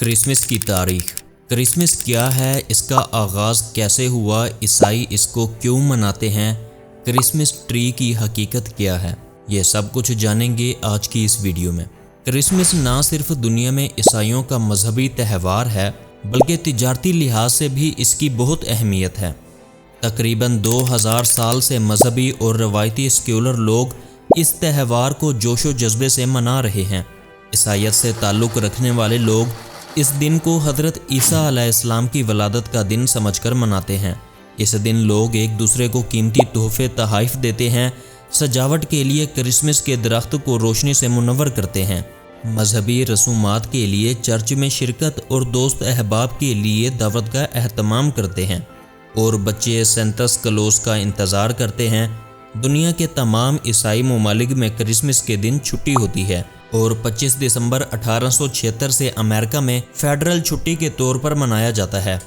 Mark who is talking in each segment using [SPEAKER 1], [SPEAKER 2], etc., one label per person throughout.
[SPEAKER 1] Christmas کی تاریخ۔ Christmas کیا ہے، اس کا آغاز کیسے ہوا، عیسائی اس کو کیوں مناتے ہیں، کرسمس ٹری کی حقیقت کیا ہے، یہ سب کچھ جانیں گے آج کی اس ویڈیو میں۔ کرسمس نہ صرف دنیا میں عیسائیوں کا مذہبی تہوار ہے بلکہ تجارتی لحاظ سے بھی اس کی بہت اہمیت ہے۔ تقریباً 2000 سال سے مذہبی اور روایتی سیکولر لوگ اس تہوار کو جوش و جذبے سے منا رہے ہیں۔ عیسائیت سے تعلق رکھنے والے لوگ اس دن کو حضرت عیسیٰ علیہ السلام کی ولادت کا دن سمجھ کر مناتے ہیں۔ اس دن لوگ ایک دوسرے کو قیمتی تحفے تحائف دیتے ہیں، سجاوٹ کے لیے کرسمس کے درخت کو روشنی سے منور کرتے ہیں، مذہبی رسومات کے لیے چرچ میں شرکت اور دوست احباب کے لیے دعوت کا اہتمام کرتے ہیں، اور بچے سینٹا کلوز کا انتظار کرتے ہیں۔ دنیا کے تمام عیسائی ممالک میں کرسمس کے دن چھٹی ہوتی ہے اور 25 دسمبر 1876 سے امریکہ میں فیڈرل چھٹی کے طور پر منایا جاتا ہے۔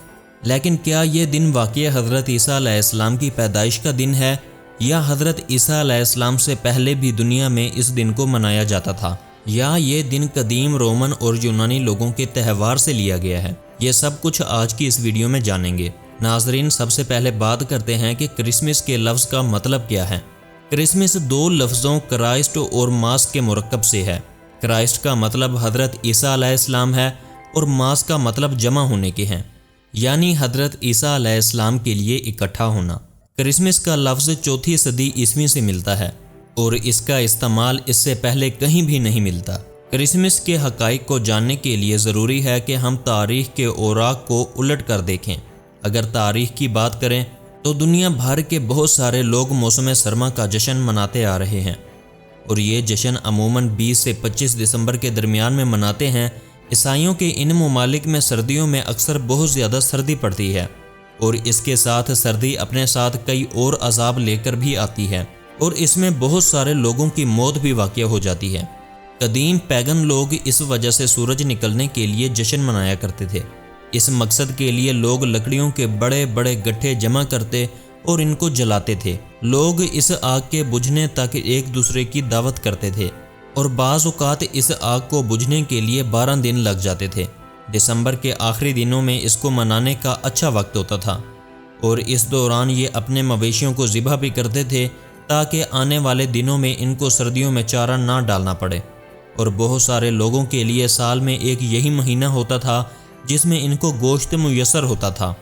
[SPEAKER 1] لیکن کیا یہ دن واقعی حضرت عیسیٰ علیہ السلام کی پیدائش کا دن ہے، یا حضرت عیسیٰ علیہ السلام سے پہلے بھی دنیا میں اس دن کو منایا جاتا تھا، یا یہ دن قدیم رومن اور یونانی لوگوں کے تہوار سے لیا گیا ہے؟ یہ سب کچھ آج کی اس ویڈیو میں جانیں گے۔ ناظرین، سب سے پہلے بات کرتے ہیں کہ کرسمس کے لفظ کا مطلب کیا ہے۔ کرسمس دو لفظوں کرائسٹ اور ماس کے مرکب سے ہے۔ کرائسٹ کا مطلب حضرت عیسیٰ علیہ السلام ہے اور ماس کا مطلب جمع ہونے کے ہیں، یعنی حضرت عیسیٰ علیہ السلام کے لیے اکٹھا ہونا۔ کرسمس کا لفظ 4 صدی عیسوی سے ملتا ہے اور اس کا استعمال اس سے پہلے کہیں بھی نہیں ملتا۔ کرسمس کے حقائق کو جاننے کے لیے ضروری ہے کہ ہم تاریخ کے اوراق کو الٹ کر دیکھیں۔ اگر تاریخ کی بات کریں تو دنیا بھر کے بہت سارے لوگ موسم سرما کا جشن مناتے آ رہے ہیں، اور یہ جشن عموماً 20 سے 25 دسمبر کے درمیان میں مناتے ہیں۔ عیسائیوں کے ان ممالک میں سردیوں میں اکثر بہت زیادہ سردی پڑتی ہے، اور اس کے ساتھ سردی اپنے ساتھ کئی اور عذاب لے کر بھی آتی ہے، اور اس میں بہت سارے لوگوں کی موت بھی واقع ہو جاتی ہے۔ قدیم پیگن لوگ اس وجہ سے سورج نکلنے کے لیے جشن منایا کرتے تھے۔ اس مقصد کے لیے لوگ لکڑیوں کے بڑے بڑے گٹھے جمع کرتے اور ان کو جلاتے تھے۔ لوگ اس آگ کے بجھنے تک ایک دوسرے کی دعوت کرتے تھے، اور بعض اوقات اس آگ کو بجھنے کے لیے 12 دن لگ جاتے تھے۔ دسمبر کے آخری دنوں میں اس کو منانے کا اچھا وقت ہوتا تھا، اور اس دوران یہ اپنے مویشیوں کو ذبح بھی کرتے تھے تاکہ آنے والے دنوں میں ان کو سردیوں میں چارہ نہ ڈالنا پڑے۔ اور بہت سارے لوگوں کے لیے سال میں ایک یہی مہینہ ہوتا تھا جس میں ان کو گوشت میسر ہوتا تھا،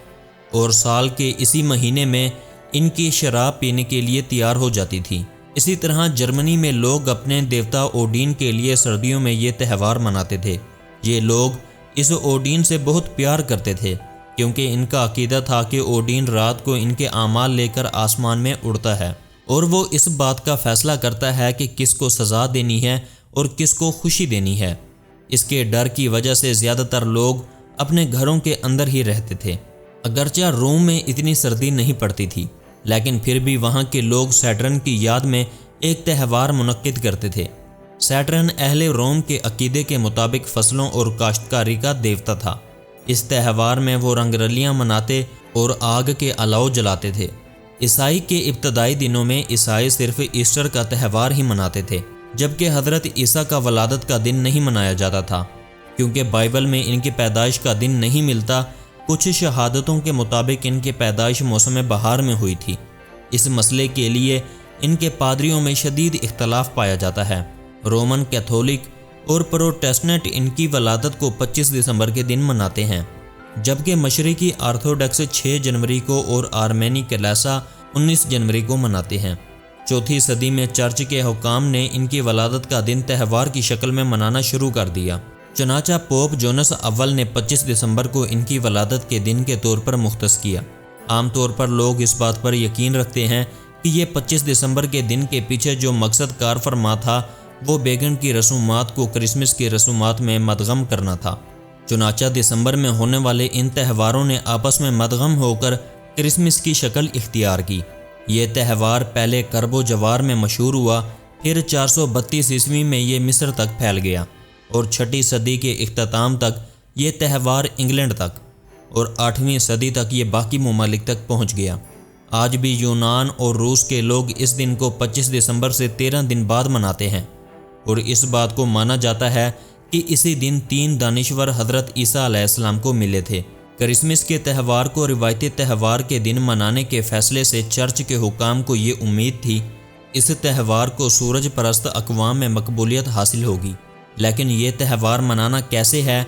[SPEAKER 1] اور سال کے اسی مہینے میں ان کی شراب پینے کے لیے تیار ہو جاتی تھی۔ اسی طرح جرمنی میں لوگ اپنے دیوتا اوڈین کے لیے سردیوں میں یہ تہوار مناتے تھے۔ یہ لوگ اس اوڈین سے بہت پیار کرتے تھے کیونکہ ان کا عقیدہ تھا کہ اوڈین رات کو ان کے اعمال لے کر آسمان میں اڑتا ہے، اور وہ اس بات کا فیصلہ کرتا ہے کہ کس کو سزا دینی ہے اور کس کو خوشی دینی ہے۔ اس کے ڈر کی وجہ سے زیادہ تر لوگ اپنے گھروں کے اندر ہی رہتے تھے۔ اگرچہ روم میں اتنی سردی نہیں پڑتی تھی، لیکن پھر بھی وہاں کے لوگ سیٹرن کی یاد میں ایک تہوار منعقد کرتے تھے۔ سیٹرن اہل روم کے عقیدے کے مطابق فصلوں اور کاشتکاری کا دیوتا تھا۔ اس تہوار میں وہ رنگ رلیاں مناتے اور آگ کے الاؤ جلاتے تھے۔ عیسائی کے ابتدائی دنوں میں عیسائی صرف ایسٹر کا تہوار ہی مناتے تھے، جبکہ حضرت عیسیٰ کا ولادت کا دن نہیں منایا جاتا تھا، کیونکہ بائبل میں ان کی پیدائش کا دن نہیں ملتا۔ کچھ شہادتوں کے مطابق ان کی پیدائش موسم بہار میں ہوئی تھی۔ اس مسئلے کے لیے ان کے پادریوں میں شدید اختلاف پایا جاتا ہے۔ رومن کیتھولک اور پروٹسٹنٹ ان کی ولادت کو 25 دسمبر کے دن مناتے ہیں، جبکہ مشرقی آرتھوڈکس 6 جنوری کو اور آرمینی کلیسا 19 جنوری کو مناتے ہیں۔ 4 صدی میں چرچ کے حکام نے ان کی ولادت کا دن تہوار کی شکل میں منانا شروع کر دیا۔ چنانچہ پوپ جونس اول نے 25 دسمبر کو ان کی ولادت کے دن کے طور پر مختص کیا۔ عام طور پر لوگ اس بات پر یقین رکھتے ہیں کہ یہ 25 دسمبر کے دن کے پیچھے جو مقصد کار فرما تھا وہ بیگن کی رسومات کو کرسمس کی رسومات میں مدغم کرنا تھا۔ چنانچہ دسمبر میں ہونے والے ان تہواروں نے آپس میں مدغم ہو کر کرسمس کی شکل اختیار کی۔ یہ تہوار پہلے کرب و جوار میں مشہور ہوا، پھر 432 عیسوی میں یہ مصر تک پھیل گیا، اور 6 صدی کے اختتام تک یہ تہوار انگلینڈ تک، اور 8ویں صدی تک یہ باقی ممالک تک پہنچ گیا۔ آج بھی یونان اور روس کے لوگ اس دن کو 25 دسمبر سے 13 دن بعد مناتے ہیں، اور اس بات کو مانا جاتا ہے کہ اسی دن 3 دانشور حضرت عیسیٰ علیہ السلام کو ملے تھے۔ کرسمس کے تہوار کو روایتی تہوار کے دن منانے کے فیصلے سے چرچ کے حکام کو یہ امید تھی اس تہوار کو سورج پرست اقوام میں مقبولیت حاصل ہوگی، لیکن یہ تہوار منانا کیسے ہے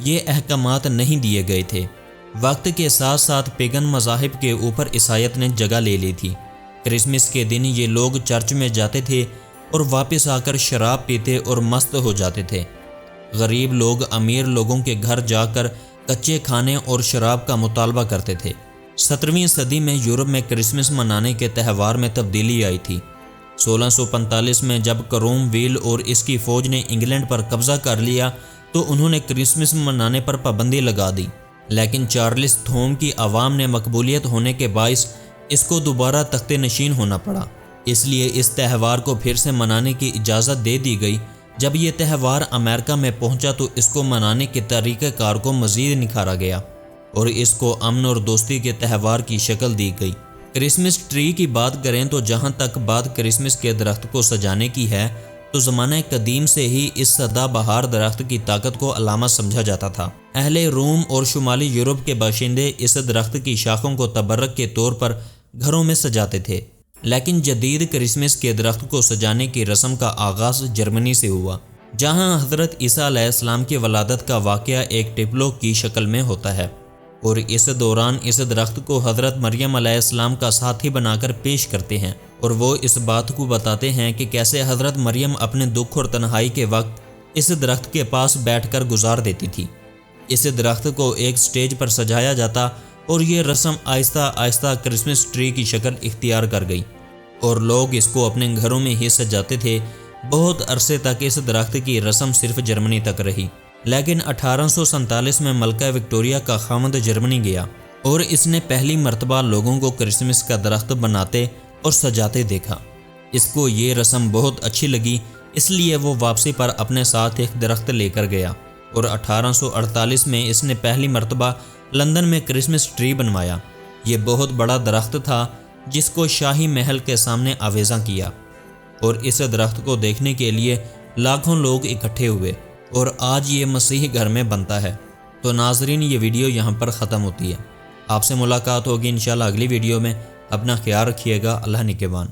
[SPEAKER 1] یہ احکامات نہیں دیے گئے تھے۔ وقت کے ساتھ ساتھ پیگن مذاہب کے اوپر عیسائیت نے جگہ لے لی تھی۔ کرسمس کے دن یہ لوگ چرچ میں جاتے تھے اور واپس آ کر شراب پیتے اور مست ہو جاتے تھے۔ غریب لوگ امیر لوگوں کے گھر جا کر کچے کھانے اور شراب کا مطالبہ کرتے تھے۔ 17ویں صدی میں یورپ میں کرسمس منانے کے تہوار میں تبدیلی آئی تھی۔ 1645 میں جب کروم ویل اور اس کی فوج نے انگلینڈ پر قبضہ کر لیا تو انہوں نے کرسمس منانے پر پابندی لگا دی، لیکن چارلس تھوم کی عوام نے مقبولیت ہونے کے باعث اس کو دوبارہ تختے نشین ہونا پڑا۔ اس لیے اس تہوار کو پھر سے منانے کی اجازت دے دی گئی۔ جب یہ تہوار امریکہ میں پہنچا تو اس کو منانے کے طریقہ کار کو مزید نکھارا گیا اور اس کو امن اور دوستی کے تہوار کی شکل دی گئی۔ کرسمس ٹری کی بات کریں تو جہاں تک بات کرسمس کے درخت کو سجانے کی ہے تو زمانہ قدیم سے ہی اس سدا بہار درخت کی طاقت کو علامت سمجھا جاتا تھا۔ اہل روم اور شمالی یورپ کے باشندے اس درخت کی شاخوں کو تبرک کے طور پر گھروں میں سجاتے تھے، لیکن جدید کرسمس کے درخت کو سجانے کی رسم کا آغاز جرمنی سے ہوا، جہاں حضرت عیسیٰ علیہ السلام کی ولادت کا واقعہ ایک ٹپلو کی شکل میں ہوتا ہے، اور اس دوران اس درخت کو حضرت مریم علیہ السلام کا ساتھی بنا کر پیش کرتے ہیں، اور وہ اس بات کو بتاتے ہیں کہ کیسے حضرت مریم اپنے دکھ اور تنہائی کے وقت اس درخت کے پاس بیٹھ کر گزار دیتی تھی۔ اس درخت کو ایک سٹیج پر سجایا جاتا اور یہ رسم آہستہ آہستہ کرسمس ٹری کی شکل اختیار کر گئی، اور لوگ اس کو اپنے گھروں میں ہی سجاتے تھے۔ بہت عرصے تک اس درخت کی رسم صرف جرمنی تک رہی، لیکن 1847 میں ملکہ وکٹوریہ کا خاوند جرمنی گیا اور اس نے پہلی مرتبہ لوگوں کو کرسمس کا درخت بناتے اور سجاتے دیکھا۔ اس کو یہ رسم بہت اچھی لگی، اس لیے وہ واپسی پر اپنے ساتھ ایک درخت لے کر گیا، اور 1848 میں اس نے پہلی مرتبہ لندن میں کرسمس ٹری بنوایا۔ یہ بہت بڑا درخت تھا جس کو شاہی محل کے سامنے آویزاں کیا، اور اس درخت کو دیکھنے کے لیے لاکھوں لوگ اکٹھے ہوئے، اور آج یہ مسیحی گھر میں بنتا ہے۔ تو ناظرین، یہ ویڈیو یہاں پر ختم ہوتی ہے۔ آپ سے ملاقات ہوگی انشاءاللہ اگلی ویڈیو میں۔ اپنا خیال رکھیے گا۔ اللہ نگہبان۔